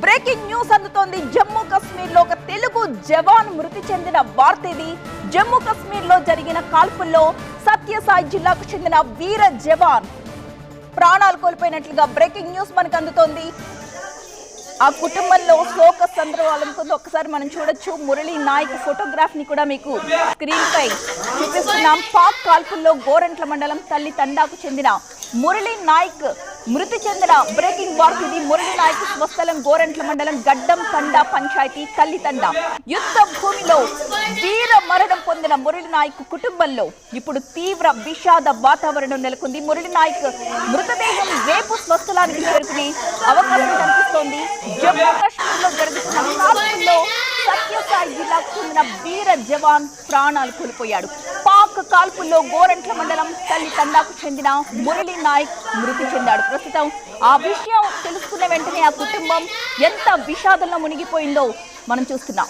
Breaking news అందుతోంది. జమ్మూ కాశ్మీర్ లో ఒక తెలుగు జవాన్ మృతి చెందిన వార్త ఇది. జమ్మూ కాశ్మీర్ లో జరిగిన కాల్పుల్లో సత్యసాయి జిల్లాకు చెందిన వీర జవాన్ ప్రాణాలు కోల్పోయినట్లుగా బ్రేకింగ్ న్యూస్ మనకు అందుతోంది. ఆ కుటుంబంలో శోక సందర్భాలతో ఒకసారి మనం చూడొచ్చు. మురళీ నాయక్ ఫోటోగ్రాఫ్ ని కూడా మీకు స్క్రీన్ పై చూపిస్తున్నాం. పాక్ కాల్పుల్లో గోరంట్ల మండలం తల్లి తండాకు చెందిన మురళీ నాయక్ మృతి చెందిన బ్రేకింగ్ వార్త ఇది. మురళీ నాయక్ స్వస్థలం గోరంట్ల మండలం గడ్డం తండా పంచాయతీ తల్లి తండా. యుద్ధ భూమిలో వీర మరణం పొందిన మురళీ నాయక్ కుటుంబంలో ఇప్పుడు తీవ్ర విషాద వాతావరణం నెలకొంది. మురళీ నాయక్ మృతదేహం రేపు స్వస్థలానికి చేరుకునే అవకాశం కనిపిస్తోంది. జమ్మూ కాశ్మీర్ లో జరుగుతున్న కాల్పుల్లో సత్యసాయి జిల్లాకు చెందిన వీర జవాన్ ప్రాణాలు కోల్పోయాడు. పాక్ కాల్పుల్లో గోరంట్ల మండలం తల్లి తండాకు చెందిన మురళీ నాయక్ మృతి చెందాడు. ప్రస్తుతం ఆ విషయం తెలుసుకున్న వెంటనే ఆ కుటుంబం ఎంత విషాదంలో మునిగిపోయిందో మనం చూస్తున్నాం.